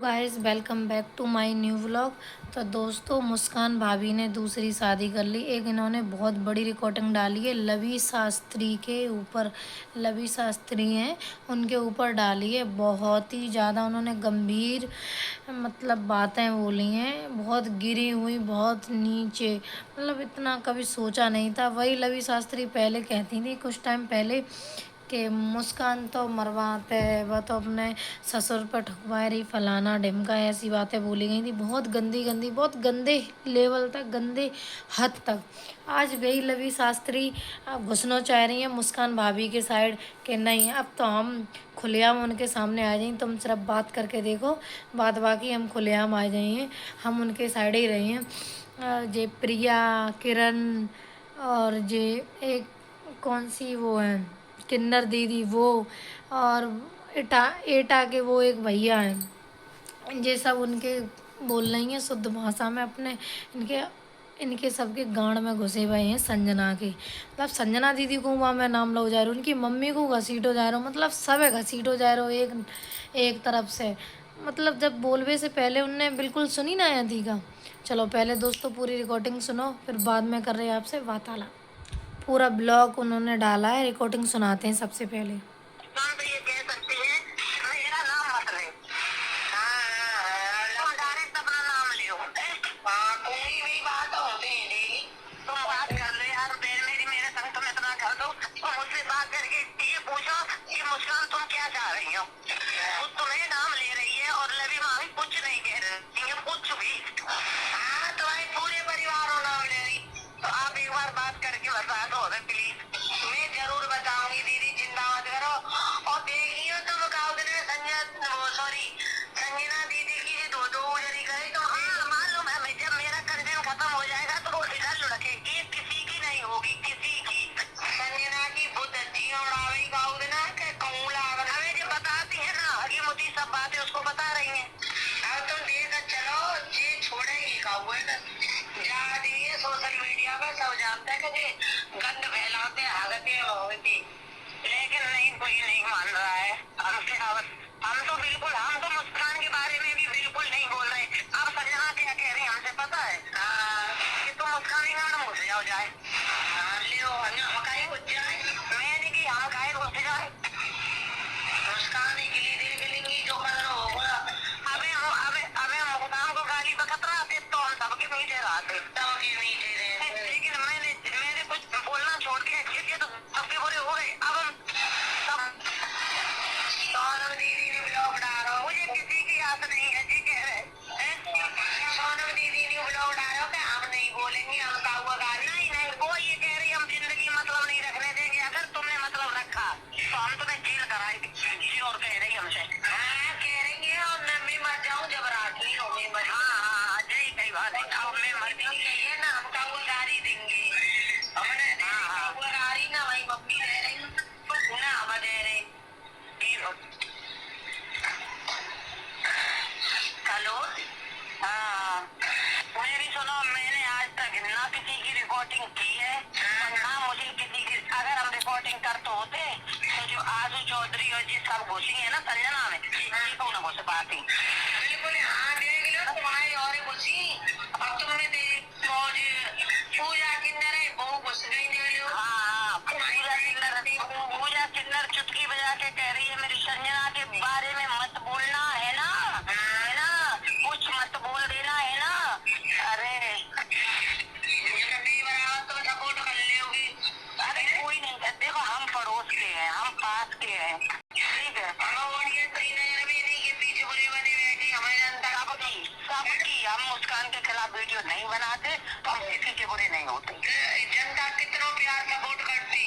Guys welcome back to my new vlog. तो दोस्तों, मुस्कान भाभी ने दूसरी शादी कर ली। एक इन्होंने बहुत बड़ी रिकॉर्डिंग डाली है लवी शास्त्री के ऊपर। लवी शास्त्री हैं, उनके ऊपर डाली है। बहुत ही ज़्यादा उन्होंने गंभीर बातें बोली हैं, बहुत गिरी हुई, बहुत नीचे। इतना कभी सोचा नहीं था। वही लवी शास्त्री पहले कहती थी कुछ टाइम पहले कि मुस्कान तो मरवाते है, वह तो अपने ससुर पर ठुकवा रही, फलाना ढिमका, ऐसी बातें बोली गई थी। बहुत गंदी गंदी, बहुत गंदे लेवल तक, गंदे हद तक। आज वही लवी शास्त्री अब घुसना चाह रही हैं मुस्कान भाभी के साइड कि नहीं, अब तो हम खुलेआम उनके सामने आ जाएंगे, तुम सिर्फ बात करके देखो, बाद बाकी हम खुलेआम आ जाएंगे, हम उनके साइड ही रहे हैं। जे प्रिया, किरण और जे एक कौन सी वो है, किन्नर दीदी वो, और एटा एटा के वो एक भैया हैं, ये सब उनके बोल रही हैं शुद्ध भाषा में अपने। इनके इनके सबके गांड में घुसे हुए हैं संजना के। संजना दीदी को वहाँ मैं नाम लो जा रहा हूँ, उनकी मम्मी को घसीटो जा रहा हूँ, सब है घसीटो जा रहा हूँ एक एक तरफ से। जब बोलवे से पहले उनने बिल्कुल सुनी ना थी का। चलो पहले दोस्तों पूरी रिकॉर्डिंग सुनो, फिर बाद में कर रहे हैं आपसे वार्तालाप। पूरा ब्लॉग उन्होंने डाला है, रिकॉर्डिंग सुनाते हैं सबसे पहले। नाम तो ये कह सकते हैं, मेरा नाम मत ले। तुम डायरेक्ट अपना नाम लियो। कोई भी बात होती है डेली, तुम बात कर लो यार। मेरी मेरे संग तुम इतना कर दो, तुम मुझसे बात करके ये पूछो कि मुस्कान तुम क्या चाह रही हो। वो तुम्हें नाम ले रही है और लवी मामी कुछ नहीं कह रही है, कुछ भी। तुम्हारे पूरे परिवार को नाम ले रही, तो आप एक बार बात करके बता दो प्लीज। मैं जरूर बताऊंगी दीदी, चिंता मत करो। और देखियो तुम काउंट ने संजना दीदी की जो दो दो उजरी गई, तो मालूम है मैं जब मेरा कंटेंट खत्म हो जाएगा तो वो इधर लुढ़केगी, किसी की नहीं होगी, किसी की। संजना की बुद्ध अच्छी उड़ावी काउंट ना के कौला हमें जो बताती है ना, ये मुझे सब बातें उसको बता रही हैं। अब तुम देख चलो, ये छोड़ेगी काउंट है सोशल मीडिया पे सब जानते हैं कि गंद फैलाते हालते होती, लेकिन नहीं, कोई नहीं मान रहा है हमसे। अब हम तो मुस्कान के बारे में भी बिल्कुल नहीं बोल रहे। अब संजना क्या कह रही है हमसे पता है कि तुम मुस्कान ही मैडम घुस जाओ जाए। हम काहे घुस जाए, मैंने कि हम काहे घुस जाए, मुस्कान के लिए देख लेंगी जो कर होगा। अबे मुस्कान को गाली बकत रहा थे तो हम सबके मीठे रहते, सबके मीठे रहे, लेकिन मैंने कुछ बोलना छोड़ के ये तो सबके बुरे हो गए। अब हम सब सोनम दीदी ने ब्लॉग डालो, मुझे किसी की आस नहीं है जी कह रहे सोनम दीदी ने ब्लॉग डालो कि हम नहीं बोलेंगे, हम का हुआ गाली नहीं नहीं, वो ये कह रही हम जिंदगी मतलब नहीं रखने देंगे, अगर तुमने मतलब रखा तो हम तुम्हें जेल कराएंगे और कह रही हमसे। कह रही है और मैं मर जाऊँ जब राखी होगी। हाँ जय कई बात है, अब मैं मर जाऊँ ना, हम का हुआ गाड़ी देंगे, हमने हुआ गाड़ी ना, वही मम्मी रह रही ना, हम दे रहे। हेलो, हाँ मेरी सुनो, मैंने आज तक ना किसी की रिकॉर्डिंग की है, ना मुझे किसी की। अगर हम रिकॉर्डिंग करते होते तो जो आजू चौधरी और जी सब घुसी है ना संजना में, ये को ना घुस पाती। बिल्कुल हाँ, देख लो तुम्हारी और घुसी। अब तुमने देख पूजा किन्नर है वो घुस गई, देख लो। हाँ पूजा किन्नर चुटकी बजा के कह रही है मेरी संजना के बारे में मत बोलना है ना, है ना, कुछ मत बोल देना है ना। अरे तुम सपोर्ट कर लोगी। अरे कोई नहीं, देखो हम पड़ोस के हैं, हम पास के हैं, ठीक है। के पीछे बुरे बने बैठी हमारे अंदर सबकी हम मुस्कान के खिलाफ वीडियो नहीं बनाते, तो हम किसी के बुरे नहीं होते। जनता कितना प्यार सपोर्ट करती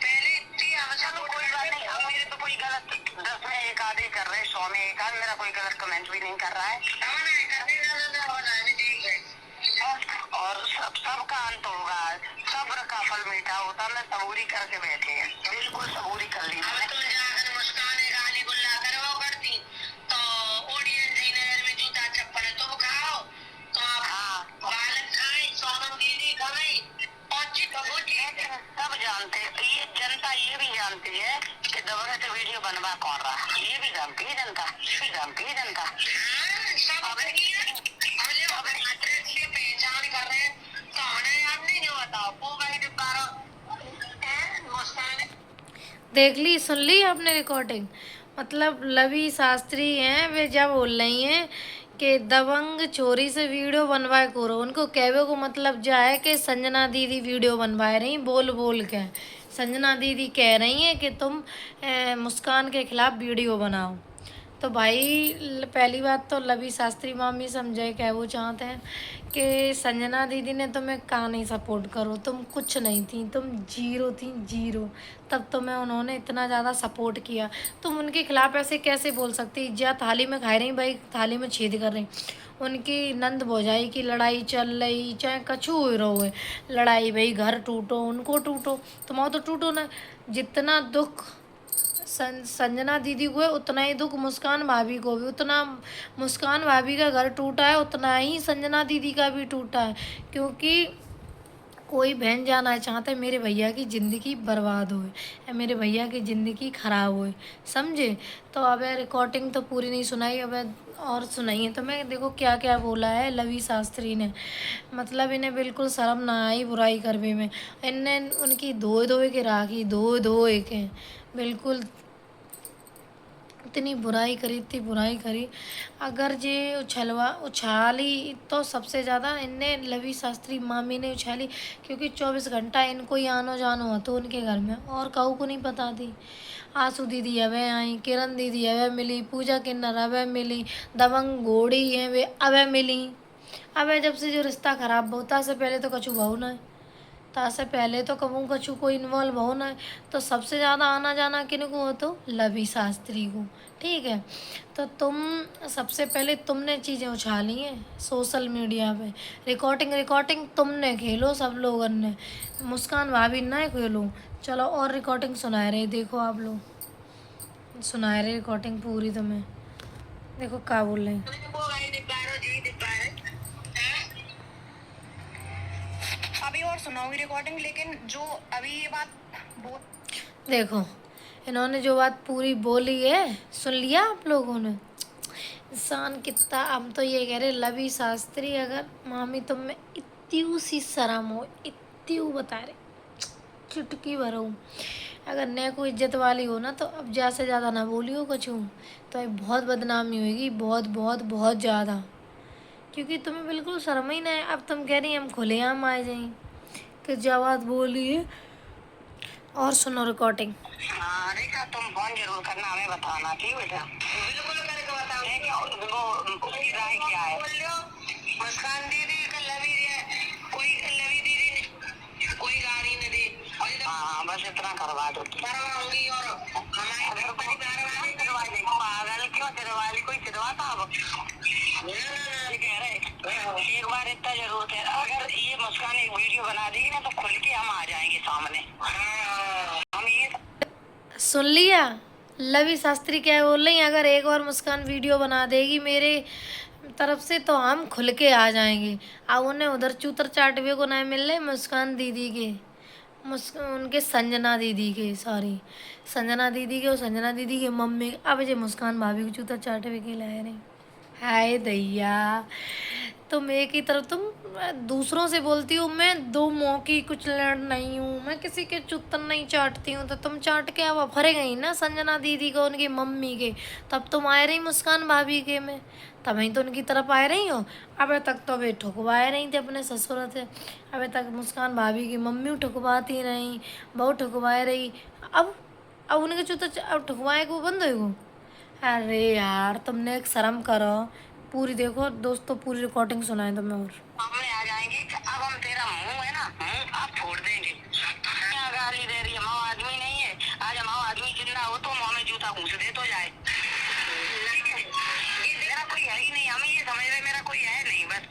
पहले थी, हम कोई बात नहीं। हम मेरे तो कोई गलत 10 में एक आधे कर रहे, 100 में एक आध, मेरा कोई गलत कमेंट भी नहीं कर रहा है। और सबका अंत होगा, सब्र का फल मीठा होता। मैं सबूरी करके बैठे हैं, बिल्कुल सबूरी कर ली। मुस्कान गाली गुल्ला कर वो करती तो ऑडियंस ही नजर में जूता चप्पल तुम खाओ, तो आप बालक खाए, सोनम दीदी खाए, सब जानते, ये जनता ये भी जानती है कि दबंग से वीडियो बनवा कौन रहा, ये भी जानती है जनता, ये भी जानती है जनता। पहचान कर रहे हैं तो हमें याद नहीं जो बताओ वो भाई मुस्कान। देख ली, सुन ली आपने रिकॉर्डिंग? मतलब लवी शास्त्री हैं वे, जब बोल रही हैं कि दबंग चोरी से वीडियो बनवाए करो, उनको कहवे को मतलब जा है कि संजना दीदी वीडियो बनवाए रही बोल बोल के। संजना दीदी कह रही हैं कि तुम मुस्कान के खिलाफ वीडियो बनाओ। तो भाई पहली बात तो लवी शास्त्री मामी समझे क्या वो चाहते हैं कि संजना दीदी ने तुम्हें कहा नहीं सपोर्ट करो, तुम कुछ नहीं थी, तुम जीरो थी, जीरो। तब तुम्हें उन्होंने इतना ज़्यादा सपोर्ट किया, तुम उनके खिलाफ ऐसे कैसे बोल सकती? इज्जत थाली में खाई रही भाई, थाली में छेद कर रही। उनकी नंद भौजाई की लड़ाई चल रही, चाहे कछु हो रहो है लड़ाई, भाई घर टूटो उनको टूटो, तुम्हारा तो टूटो ना। जितना दुख संजना दीदी को है उतना ही दुख मुस्कान भाभी को भी, उतना मुस्कान भाभी का घर टूटा है उतना ही संजना दीदी का भी टूटा है। क्योंकि कोई बहन जाना चाहता है मेरे भैया की ज़िंदगी बर्बाद होए या मेरे भैया की ज़िंदगी खराब होए, समझे? तो अब रिकॉर्डिंग तो पूरी नहीं सुनाई, अब और सुनाइए तो मैं देखो क्या क्या बोला है लवी शास्त्री ने। मतलब इन्हें बिल्कुल शर्म ना आई बुराई करवे में, इनने उनकी धोए धोए के राखी, धोए धोए के बिल्कुल इतनी बुराई करी, इतनी बुराई करी। अगर जे उछाली तो सबसे ज़्यादा इनने लवी शास्त्री मामी ने उछाली, क्योंकि 24 घंटा इनको ही आनो जानो हो तो उनके घर में, और कहू को नहीं पता थी। आंसू दीदी अवे आई, किरण दीदी अवे मिली, पूजा किन्नर अवे मिली, दबंग घोड़ी है वे अवे मिली। अबे जब से जो रिश्ता खराब होता से पहले तो कछु बहु ना, तासे पहले तो कहूँ कछु कोई इन्वॉल्व हो ना, तो सबसे ज़्यादा आना जाना किन को हो तो लवी शास्त्री को, ठीक है? तो तुम सबसे पहले तुमने चीज़ें उछाली हैं सोशल मीडिया पे, रिकॉर्डिंग तुमने खेलो सब लोगों ने, मुस्कान भाभी ना खेलो। चलो और रिकॉर्डिंग सुना रहे, देखो आप लोग सुना रहे रिकॉर्डिंग पूरी तुम्हें, देखो क्या बोल रहे हैं। अभी और सुनाऊंगी रिकॉर्डिंग, लेकिन जो अभी ये बात बोल, देखो इन्होंने जो बात पूरी बोली है, सुन लिया आप लोगों ने? इंसान कितना, हम तो ये कह रहे लवी शास्त्री अगर मामी तुम में इतनी सी शर्म हो, इतनी बता रहे चुटकी भर हूँ, अगर न कोई इज्जत वाली हो ना तो अब जा से ज़्यादा ना बोलियो कुछ हूँ, तो ये बहुत बदनामी होगी, बहुत बहुत बहुत ज़्यादा। क्योंकि तुम्हें बिल्कुल शर्म ही ना है। अब तुम कह रही हम खुलेआम आ जाएं कि जो बात बोली है। और सुनो रिकॉर्डिंग। अरे का तुम फोन जरूर करना, हमें बताना, ठीक बेटा? बिल्कुल करके बताओ वो उसकी राय क्या है। मुस्कान दीदी का लवी कोई लवी दीदी ने कोई गाड़ी ने दी, हाँ बस इतना करवा दो, करवाऊंगी। और हमारे घर पर करवा देंगे, पागल क्यों चिरवाली, कोई चिरवाता अब कह रहे एक बार इतना जरूर कह, अगर ये मुस्कान एक वीडियो बना देगी ना तो खुल के हम आ जाएंगे सामने। हम ये सुन लिया लवी शास्त्री क्या बोल रही हैं? अगर एक बार मुस्कान वीडियो बना देगी मेरे तरफ से तो हम खुल के आ जाएंगे। अब उन्हें उधर चूतर चाटवे को नहीं मिल रहे मुस्कान दीदी के, उनके संजना दीदी के, सॉरी संजना दीदी के और संजना दीदी के मम्मी। अब जे मुस्कान भाभी को चूतर चाटवे के लाए रहे। हाय दैया, तुम एक ही तरफ तुम दूसरों से बोलती हूँ मैं दो मुँह की कुछ लड़ नहीं हूँ, मैं किसी के चुत्तर नहीं चाटती हूँ, तो तुम चाट के अब फरे गई ना संजना दीदी को उनकी मम्मी के, तब तुम आए रही मुस्कान भाभी के में, तब ही तो उनकी तरफ आए रही हो। अबे तक तो वे ठुकवाए रही थी अपने ससुर से, अबे तक मुस्कान भाभी की मम्मी ठुकवाती रही, बहू ठुकवाए रही। अब उनके चुत्तर अब ठुकवाए को बंद हो। अरे यार तुमने एक शर्म करो। पूरी देखो दोस्तों, पूरी रिकॉर्डिंग सुनाए तुम्हें और सामने आ जाएंगे। अब हम तेरा मुंह है ना, मुंह आप फोड़ देंगे। क्या गाली दे रही है, माँ आदमी नहीं है। आज माँ आदमी जिंदा हो तो मुँह में जूता घूस दे तो जाए। ये मेरा कोई है ही नहीं, हमें ये समझ रहे मेरा कोई है नहीं, बस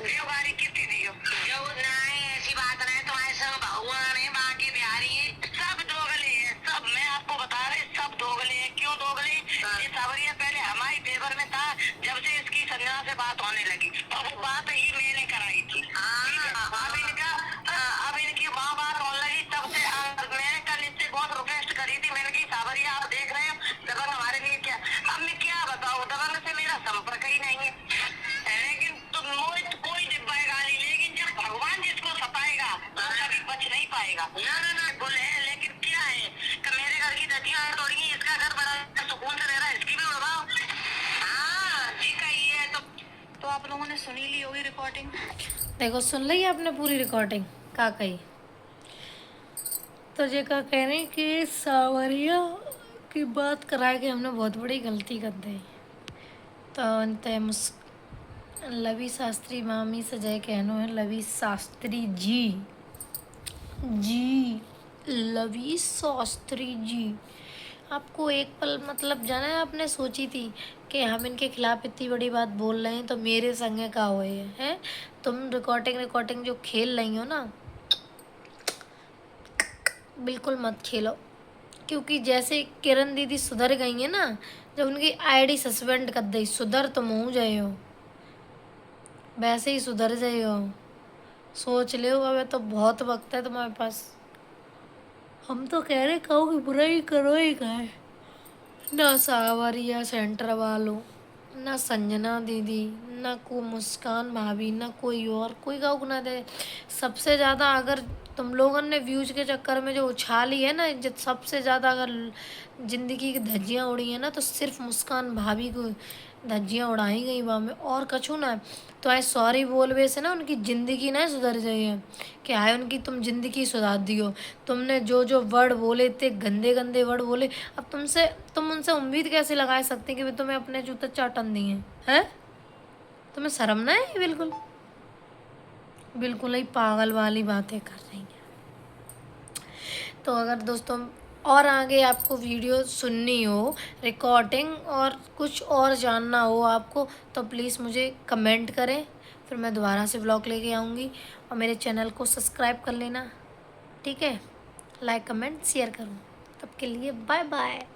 जो गाड़ी कितनी दी हो जो ना ऐसी बात नहीं। तुम्हारे सब भगवान है, बाकी बिहारी है, सब दोगले है सब। मैं आपको बता रहे सब दोगले है। क्यों दोगले? ये सावरिया पहले हमारी फेवर में था, जब से इसकी संजना से बात होने लगी और वो बात ही मैंने कराई थी। अब इनकी माँ बात होने लगी तब से मैंने कल इससे बहुत रिक्वेस्ट करी थी। मैंने की सावरिया आप देख रहे हो दबंग हमारे लिए क्या, अब मैं क्या बताऊँ, दबंग से मेरा संपर्क ही नहीं है। सुनी ली होगी रिकॉर्डिंग। देखो सुन ली आपने पूरी रिकॉर्डिंग का कही। तो जे का कह रहे कि सावरिया की बात करा के हमने बहुत बड़ी गलती कर दी। तो अंत लवी शास्त्री मामी से जय कहनो है लवी शास्त्री जी जी लवी शास्त्री जी। आपको एक पल मतलब जाना है आपने सोची थी कि हम इनके खिलाफ इतनी बड़ी बात बोल रहे हैं तो मेरे संगे का हुए है। तुम रिकॉर्डिंग जो खेल रही हो ना बिल्कुल मत खेलो, क्योंकि जैसे किरण दीदी सुधर गई है ना, जब उनकी आईडी सस्पेंड कर दी, सुधर तुम हो जाए हो वैसे ही सुधर जाए हो। सोच ले अब तो बहुत वक्त है तुम्हारे पास। हम तो कह रहे कहो कि बुरा ही करो ही कहे ना सावरिया सेंटर वालों, ना संजना दीदी, ना को मुस्कान भाभी, ना कोई और कोई का ना दे। सबसे ज़्यादा अगर तुम लोगों ने व्यूज के चक्कर में जो उछाली है ना इज्जत, सबसे ज़्यादा अगर ज़िंदगी की धज्जियाँ उड़ी हैं ना तो सिर्फ मुस्कान भाभी को धज्जियाँ उड़ाई गई वहाँ में, और कछु ना। तो आए सॉरी बोलवे से ना उनकी ज़िंदगी ना सुधर जाइए, कि आए उनकी तुम ज़िंदगी सुधार दियो। तुमने जो जो वर्ड बोले इतने गंदे गंदे वर्ड बोले, अब तुम उनसे उम्मीद कैसे लगा सकते कि वे तुम्हें अपने जूते चाटन दिए हैं? तुम्हें शर्म ना है? बिल्कुल बिल्कुल ही पागल वाली बातें कर रही हैं। तो अगर दोस्तों और आगे आपको वीडियो सुननी हो रिकॉर्डिंग और कुछ और जानना हो आपको, तो प्लीज़ मुझे कमेंट करें, फिर मैं दोबारा से व्लॉग लेके आऊँगी। और मेरे चैनल को सब्सक्राइब कर लेना, ठीक है? लाइक कमेंट शेयर करूँ। तब के लिए बाय बाय।